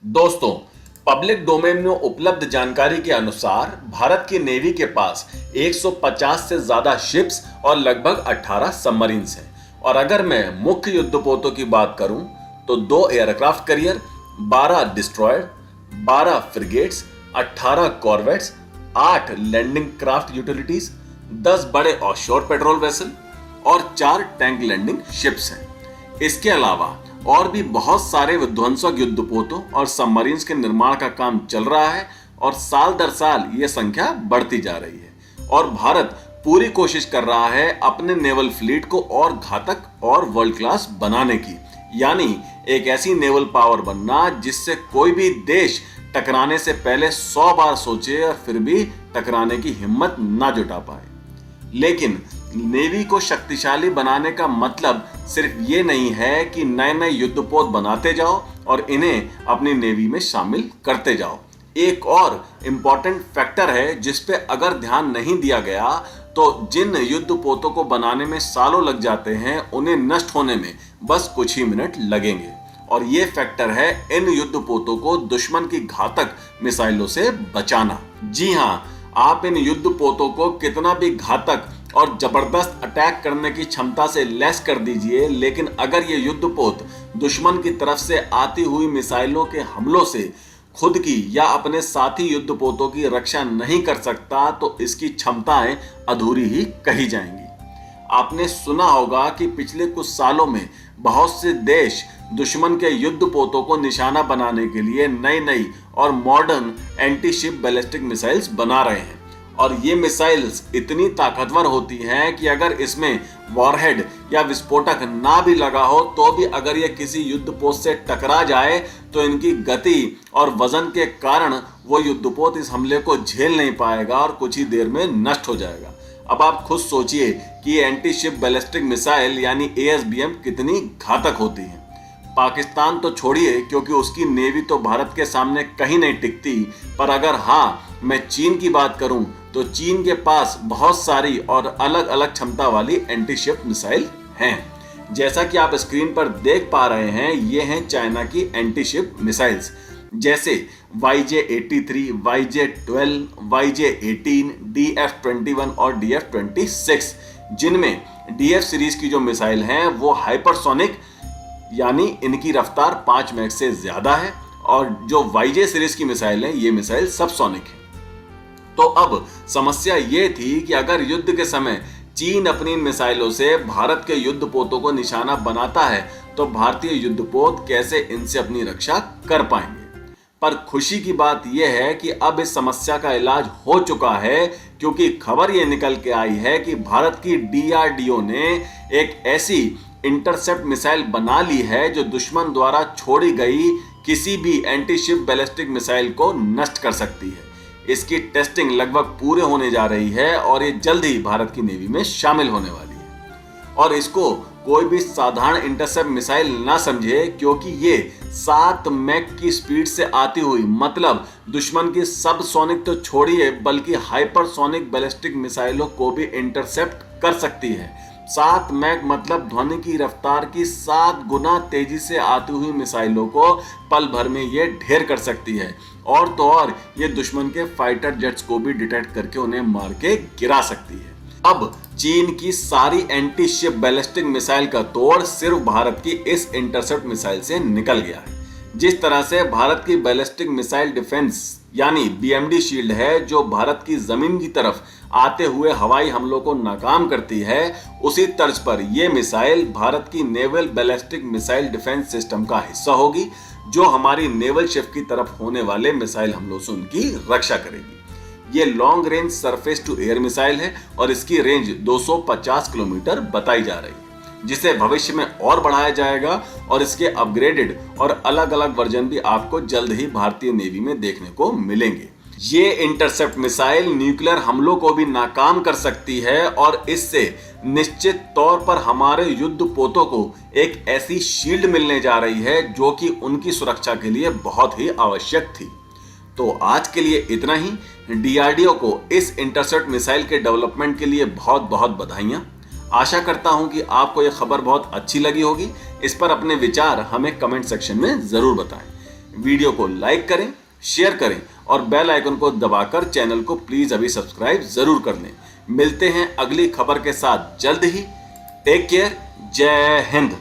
दोस्तों, public domain में उपलब्ध जानकारी के अनुसार भारत की नेवी के पास 150 से ज्यादा शिप्स और लगभग 18 सबमरीन्स हैं। और अगर मैं मुख्य युद्धपोतों की बात करूं तो 2 aircraft carrier, 12 destroyer, 12 frigates, 18 corvettes, 8 landing craft utilities, 10 बड़े ऑफशोर पेट्रोल वेसल और 4 टैंक लैंडिंग शिप्स हैं। इसके अलावा और भी बहुत सारे विध्वंसक युद्धपोतों और सबमरीन्स के निर्माण का काम चल रहा है और साल दर साल ये संख्या बढ़ती जा रही है। और भारत पूरी कोशिश कर रहा है अपने नेवल फ्लीट को और घातक और वर्ल्ड क्लास बनाने की, यानी एक ऐसी नेवल पावर बनना जिससे कोई भी देश टकराने से पहले 100 बार सोचे और फिर भी टकराने की हिम्मत ना जुटा पाए। लेकिन नेवी को शक्तिशाली बनाने का मतलब सिर्फ ये नहीं है कि नए नए युद्धपोत बनाते जाओ और इन्हें अपनी नेवी में शामिल करते जाओ। एक और इम्पॉर्टेंट फैक्टर है जिस पे अगर ध्यान नहीं दिया गया तो जिन युद्धपोतों को बनाने में सालों लग जाते हैं उन्हें नष्ट होने में बस कुछ ही मिनट लगेंगे। और ये फैक्टर है इन युद्धपोतों को दुश्मन की घातक मिसाइलों से बचाना। जी हाँ, आप इन युद्धपोतों को कितना भी घातक और जबरदस्त अटैक करने की क्षमता से लैस कर दीजिए, लेकिन अगर ये युद्धपोत दुश्मन की तरफ से आती हुई मिसाइलों के हमलों से खुद की या अपने साथी युद्धपोतों की रक्षा नहीं कर सकता तो इसकी क्षमताएं अधूरी ही कही जाएंगी। आपने सुना होगा कि पिछले कुछ सालों में बहुत से देश दुश्मन के युद्धपोतों को निशाना बनाने के लिए नई नई और modern anti ship ballistic missiles बना रहे हैं। और ये मिसाइल्स इतनी ताकतवर होती हैं कि अगर इसमें वॉरहेड या विस्फोटक ना भी लगा हो तो भी अगर ये किसी युद्धपोत से टकरा जाए तो इनकी गति और वजन के कारण वो युद्धपोत इस हमले को झेल नहीं पाएगा और कुछ ही देर में नष्ट हो जाएगा। अब आप खुद सोचिए कि ये एंटी शिप बैलिस्टिक मिसाइल यानी ASBM कितनी घातक होती है। पाकिस्तान तो छोड़िए, क्योंकि उसकी नेवी तो भारत के सामने कहीं नहीं टिकती, पर अगर हाँ मैं चीन की बात करूं तो चीन के पास बहुत सारी और अलग अलग क्षमता वाली एंटी शिप मिसाइल हैं। जैसा कि आप स्क्रीन पर देख पा रहे हैं, ये हैं चाइना की एंटी शिप मिसाइल्स, जैसे YJ-83, YJ-12, YJ-18, DF-21 और DF-26, जिनमें DF सीरीज की जो मिसाइल हैं वो हाइपरसोनिक यानी इनकी रफ्तार 5 मैक से ज्यादा है, और जो YJ सीरीज की मिसाइल है ये मिसाइल सबसोनिक है। तो अब समस्या ये थी कि अगर युद्ध के समय चीन अपनी मिसाइलों से भारत के युद्धपोतों को निशाना बनाता है तो भारतीय युद्धपोत कैसे इनसे अपनी रक्षा कर पाएंगे। पर खुशी की बात यह है कि अब इस समस्या का इलाज हो चुका है, क्योंकि खबर यह निकल के आई है कि भारत की DRDO ने एक ऐसी इंटरसेप्ट मिसाइल बना ली है जो दुश्मन द्वारा छोड़ी गई किसी भी एंटी शिप बैलिस्टिक मिसाइल को नष्ट कर सकती है। इसकी टेस्टिंग लगभग पूरे होने जा रही है और ये जल्द ही भारत की नेवी में शामिल होने वाली है। और इसको कोई भी साधारण इंटरसेप्ट मिसाइल ना समझे, क्योंकि ये 7 मैक की स्पीड से आती हुई, मतलब दुश्मन की सब सोनिक तो छोड़िए बल्कि हाइपरसोनिक बैलिस्टिक मिसाइलों को भी इंटरसेप्ट कर सकती है। 7 मैक मतलब ध्वनि की रफ्तार की 7 गुना तेजी से आती हुई मिसाइलों को पल भर में ये ढेर कर सकती है। और तो और ये दुश्मन के फाइटर जेट्स को भी डिटेक्ट करके उन्हें मार के गिरा सकती है। अब चीन की सारी एंटी शिप बैलिस्टिक मिसाइल का तोड़ सिर्फ भारत की इस इंटरसेप्ट मिसाइल से निकल गया है। जिस तरह से भारत की बैलिस्टिक मिसाइल डिफेंस यानी BMD शील्ड है जो भारत की जमीन की तरफ आते हुए हवाई हमलों को नाकाम करती है, उसी तर्ज पर यह मिसाइल भारत की naval ballistic missile defence system का हिस्सा होगी, जो हमारी नेवल शिप की तरफ होने वाले मिसाइल हमलों से उनकी रक्षा करेगी। ये long range surface to air missile है और इसकी रेंज 250 किलोमीटर बताई जा रही है, जिसे भविष्य में और बढ़ाया जाएगा और इसके अपग्रेडेड और अलग अलग वर्जन भी आपको जल्द ही भारतीय नेवी में देखने को मिलेंगे। ये इंटरसेप्ट मिसाइल न्यूक्लियर हमलों को भी नाकाम कर सकती है और इससे निश्चित तौर पर हमारे युद्धपोतों को एक ऐसी शील्ड मिलने जा रही है जो कि उनकी सुरक्षा के लिए बहुत ही आवश्यक थी। तो आज के लिए इतना ही। DRDO को इस इंटरसेप्ट मिसाइल के डेवलपमेंट के लिए बहुत बहुत बधाइयां। आशा करता हूं कि आपको यह खबर बहुत अच्छी लगी होगी। इस पर अपने विचार हमें कमेंट सेक्शन में जरूर बताएं। वीडियो को लाइक करें, शेयर करें और बेल आइकन को दबाकर चैनल को प्लीज अभी सब्सक्राइब जरूर कर लें। मिलते हैं अगली खबर के साथ जल्द ही। Take care. जय हिंद।